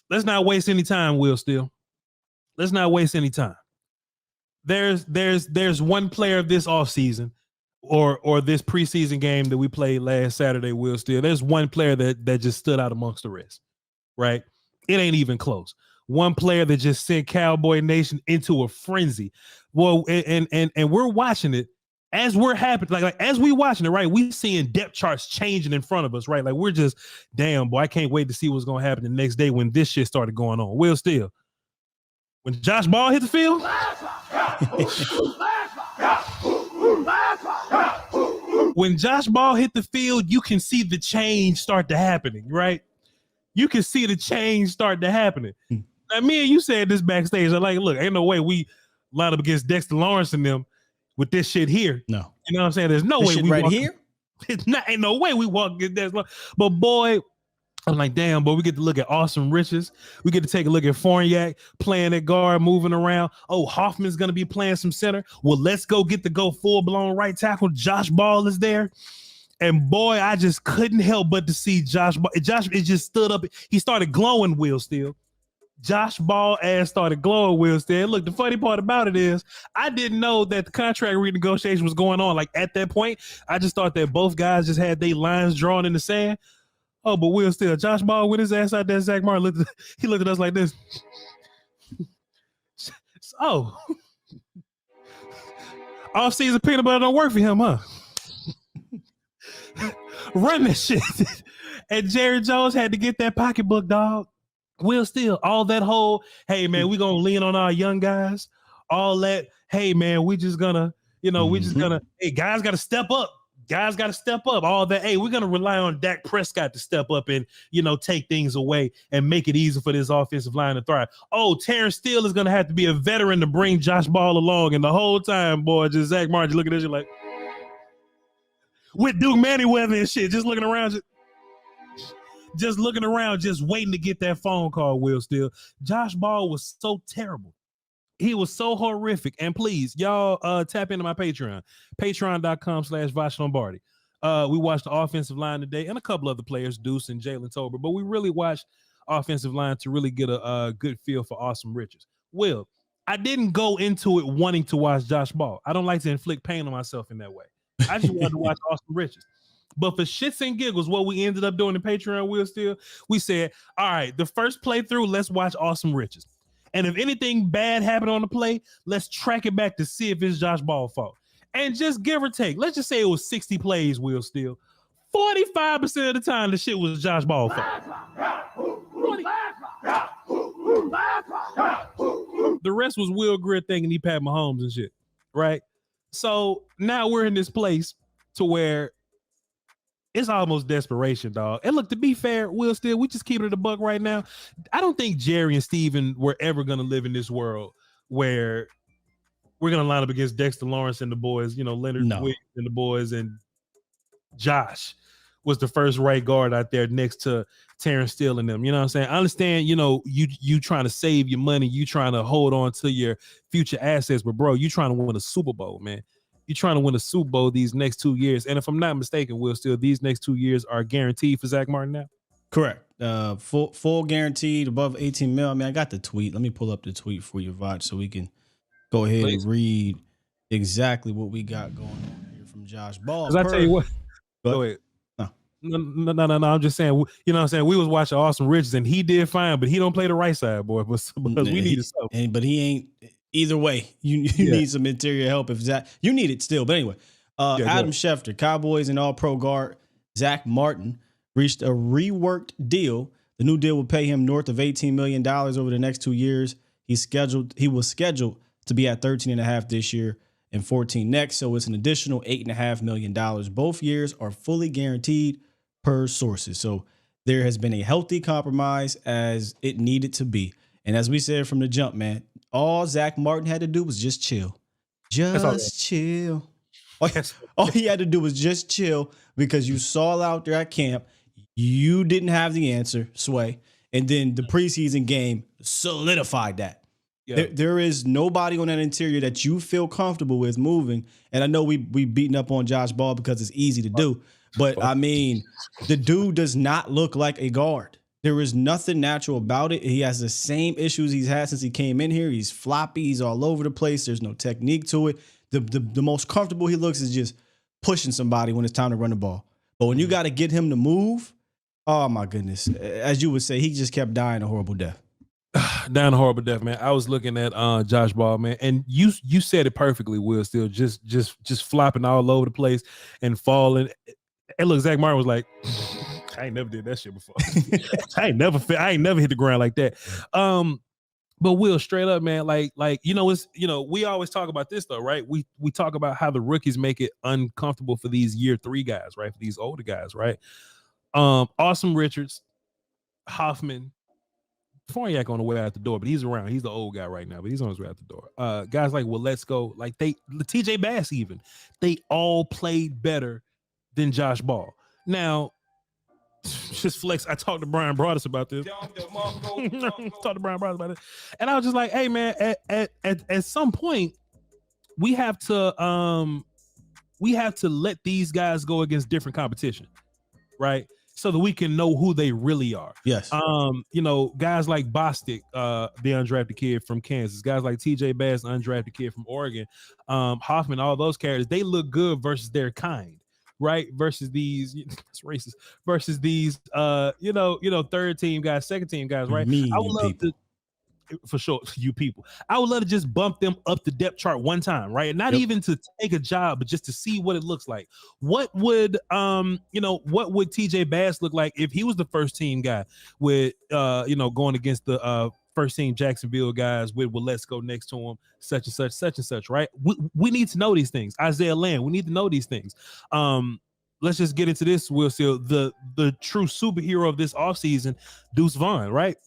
let's not waste any time, Will Steele. Let's not waste any time. There's one player of this offseason or this preseason game that we played last Saturday, Will Steele. There's one player that just stood out amongst the rest, right? It ain't even close. One player that just sent Cowboy Nation into a frenzy. Well, and we're watching it as we're happening, like as we watching it, right? We seeing depth charts changing in front of us, right? Like we're just, damn, boy, I can't wait to see what's gonna happen the next day when this shit started going on. Will Steele, when Josh Ball hit the field, when Josh Ball hit the field, you can see the change start to happening, right? You can see the change start to happening. Now, me and you said this backstage. I'm like, look, ain't no way we line up against Dexter Lawrence and them with this shit here. No. You know what I'm saying? There's no way we right walk here. Ain't no way we walk against Dexter Lawrence. But boy, I'm like, damn, boy, we get to look at Austin Riches. We get to take a look at Fournier playing at guard, moving around. Oh, Hoffman's going to be playing some center. Well, let's go full-blown right tackle. Josh Ball is there. And boy, I just couldn't help but to see Josh Ball. It just stood up. He started glowing, Will Steele. Josh Ball ass started glowing, Will Steele. Look, the funny part about it is I didn't know that the contract renegotiation was going on. Like at that point, I just thought that both guys just had their lines drawn in the sand. Oh, but Will Steele, Josh Ball with his ass out there, Zack Martin looked at us like this. Oh. Off-season peanut butter don't work for him, huh? Run that shit. And Jerry Jones had to get that pocketbook, dog. Will Steele, all that whole, hey, man, we going to lean on our young guys. All that, hey, man, we just going to, hey, guys got to step up. Guys got to step up. All that, hey, we're going to rely on Dak Prescott to step up and, take things away and make it easy for this offensive line to thrive. Oh, Terrence Steele is going to have to be a veteran to bring Josh Ball along. And the whole time, boy, just Zack Martin looking at you like, with Duke Manyweather and shit, just looking around, just waiting to get that phone call, Will Steele. Josh Ball was so terrible. He was so horrific. And please, y'all tap into my Patreon, patreon.com/Voch Lombardi. We watched the offensive line today and a couple other players, Deuce and Jalen Tolbert, but we really watched offensive line to really get a good feel for Austin Riches. Will, I didn't go into it wanting to watch Josh Ball. I don't like to inflict pain on myself in that way. I just wanted to watch Austin Riches. But for shits and giggles, what we ended up doing in Patreon, Will Steele, we said, all right, the first playthrough, let's watch Austin Riches. And if anything bad happened on the play, let's track it back to see if it's Josh Ball's fault. And just give or take, let's just say it was 60 plays, Will Steele. 45% of the time, the shit was Josh Ball's fault. The rest was Will Greer thinking he Pat Mahomes and shit, right? So now we're in this place to where it's almost desperation, dog. And look, to be fair, Will Steele, we just keep it a buck right now. I don't think Jerry and Steven were ever going to live in this world where we're going to line up against Dexter Lawrence and the boys, Leonard Williams and the boys, and Josh was the first right guard out there next to Terrence Steele and them. You know what I'm saying? I understand, you trying to save your money, you trying to hold on to your future assets, but bro, you trying to win a Super Bowl, man. You're trying to win a Super Bowl these next 2 years. And if I'm not mistaken, Will Steele, these next 2 years are guaranteed for Zack Martin now? Correct. Full guaranteed above 18 mil. I mean, I got the tweet. Let me pull up the tweet for you, Voch, so we can go ahead and read exactly what we got going on here from Josh Ball. Because I tell you what, go ahead. No. I'm just saying, you know what I'm saying? We was watching Austin Riches and he did fine, but he don't play the right side, boy, because we need to. But he ain't. Either way, you need some interior help. If Zach, you need it still. But anyway, Adam Schefter, Cowboys and All-Pro guard Zack Martin reached a reworked deal. The new deal will pay him north of $18 million over the next 2 years. He was scheduled to be at 13.5 this year and 14 next. So it's an additional $8.5 million. Both years are fully guaranteed per sources. So there has been a healthy compromise as it needed to be. And as we said from the jump, man, all Zack Martin had to do was just chill. Just chill. All he had to do was just chill because you saw out there at camp, you didn't have the answer, Sway. And then the preseason game solidified that. Yeah. There is nobody on that interior that you feel comfortable with moving. And I know we beating up on Josh Ball because it's easy to do. But, I mean, the dude does not look like a guard. There is nothing natural about it. He has the same issues he's had since he came in here. He's floppy. He's all over the place. There's no technique to it. The most comfortable he looks is just pushing somebody when it's time to run the ball. But when you got to get him to move, oh my goodness. As you would say, he just kept dying a horrible death. Dying a horrible death, man. I was looking at Josh Ball, man, and you said it perfectly, Will. Still just flopping all over the place and falling. And look, Zack Martin was like, I ain't never did that shit before. I ain't never hit the ground like that. But Will, straight up, man, like we always talk about this though, right? We talk about how the rookies make it uncomfortable for these year 3 guys, right? For these older guys, right? Awesome Richards, Hoffman, Fournier on the way out the door, but he's around. He's the old guy right now, but he's on his way out the door. Guys like Let's Go, like TJ Bass even, they all played better than Josh Ball. Now, just flex. I talked to Brian Broaddus about this. And I was just like, hey man, at some point, we have to let these guys go against different competition, right? So that we can know who they really are. Yes. Guys like Bostic, the undrafted kid from Kansas, guys like TJ Bass, undrafted kid from Oregon, Hoffman, all those characters, they look good versus their kind. Right, versus these, it's racist. Versus these, third team guys, second team guys. Right, I would love to, for sure, you people. I would love to just bump them up the depth chart one time, right? Not even to take a job, but just to see what it looks like. What would TJ Bass look like if he was the first team guy with, going against the first team Jacksonville guys with Let's Go next to him, such and such, right? We need to know these things. Isaiah Land, we need to know these things. Let's just get into this, Will Steele, the true superhero of this offseason, Deuce Vaughn, right?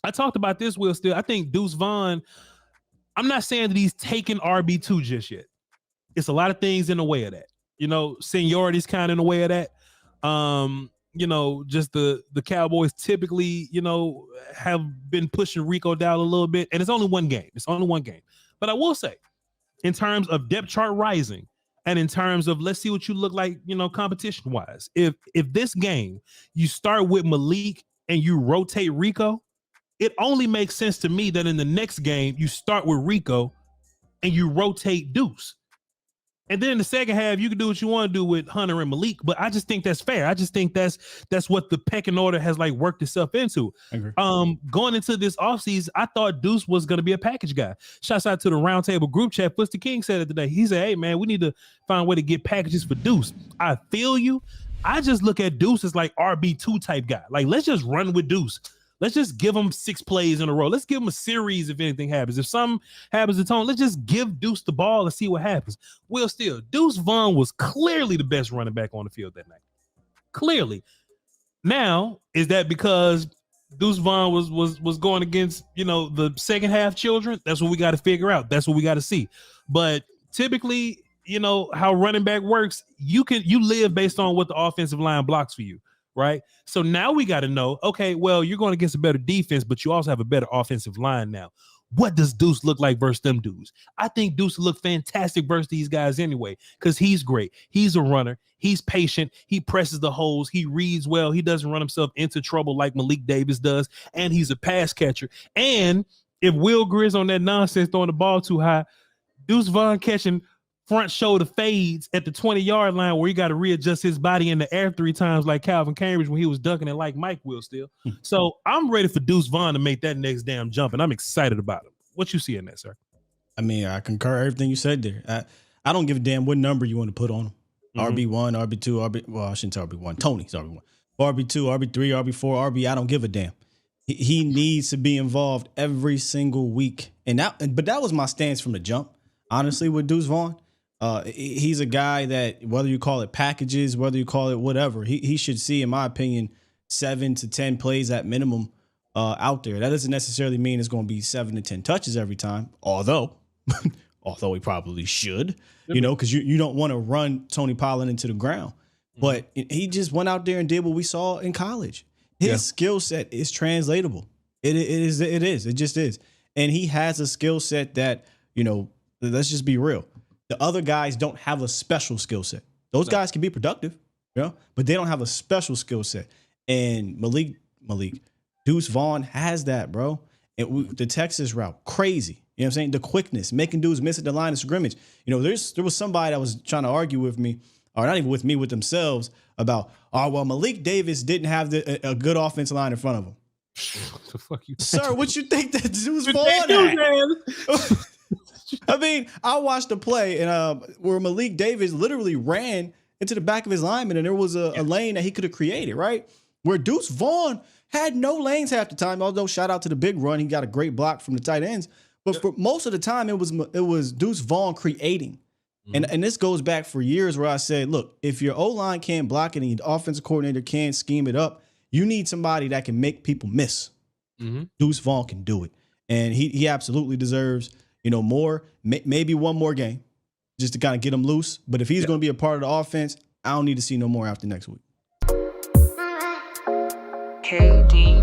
I talked about this, Will Steele. I think Deuce Vaughn, I'm not saying that he's taken RB2 just yet. It's a lot of things in the way of that. Seniority's kind of in the way of that. Just the Cowboys typically, have been pushing Rico down a little bit, and it's only one game. But I will say, in terms of depth chart rising, and in terms of let's see what you look like, competition wise. If this game you start with Malik and you rotate Rico, it only makes sense to me that in the next game you start with Rico and you rotate Deuce. And then in the second half, you can do what you want to do with Hunter and Malik, but I just think that's fair. I just think that's what the pecking order has worked itself into. Going into this offseason, I thought Deuce was going to be a package guy. Shouts out to the Roundtable group chat. Buster King said it today. He said, hey man, we need to find a way to get packages for Deuce. I feel you. I just look at Deuce as RB2 type guy. Let's just run with Deuce. Let's just give him 6 plays in a row. Let's give him a series if anything happens. If something happens to Tony, let's just give Deuce the ball and see what happens. Will Steele, Deuce Vaughn was clearly the best running back on the field that night. Clearly. Now, is that because Deuce Vaughn was going against, the second half children? That's what we got to figure out. That's what we got to see. But typically, how running back works, you live based on what the offensive line blocks for you. Right. So now we got to know, okay, well, you're going against a better defense, but you also have a better offensive line now. What does Deuce look like versus them dudes? I think Deuce look fantastic versus these guys anyway, because he's great. He's a runner. He's patient. He presses the holes. He reads well. He doesn't run himself into trouble like Malik Davis does. And he's a pass catcher. And if Will Grier's on that nonsense throwing the ball too high, Deuce Vaughn catching front shoulder fades at the 20-yard line where he got to readjust his body in the air 3 times like Calvin Cambridge when he was dunking it like Mike Will Steele. So I'm ready for Deuce Vaughn to make that next damn jump, and I'm excited about him. What you see in that, sir? I mean, I concur everything you said there. I don't give a damn what number you want to put on him. RB1, RB2, I shouldn't say RB1. Tony's RB1. RB2, RB3, RB4, RB, I don't give a damn. He needs to be involved every single week. But that was my stance from the jump, honestly, with Deuce Vaughn. He's a guy that, whether you call it packages, whether you call it whatever, he should see, in my opinion, 7 to 10 plays at minimum out there. That doesn't necessarily mean it's going to be 7 to 10 touches every time, although he probably should, because you don't want to run Tony Pollard into the ground. But he just went out there and did what we saw in college. His skill set is translatable. It is. It just is. And he has a skill set that, let's just be real. The other guys don't have a special skill set. Those guys can be productive, but they don't have a special skill set. And Malik, Deuce Vaughn has that, bro. And the Texas route, crazy. You know what I'm saying? The quickness, making dudes miss at the line of scrimmage. You know, there was somebody that was trying to argue with me, or not even with me, with themselves about, oh, well, Malik Davis didn't have a good offensive line in front of him. What the fuck you Sir, what you think that Deuce Vaughn had? I mean, I watched the play and where Malik Davis literally ran into the back of his lineman, and there was a lane that he could have created, right? Where Deuce Vaughn had no lanes half the time, although shout out to the big run. He got a great block from the tight ends. But for most of the time, it was Deuce Vaughn creating. And this goes back for years where I said, look, if your O-line can't block it and your offensive coordinator can't scheme it up, you need somebody that can make people miss. Deuce Vaughn can do it. And he absolutely deserves, more, maybe one more game just to kind of get him loose. But if he's going to be a part of the offense, I don't need to see no more after next week. KD.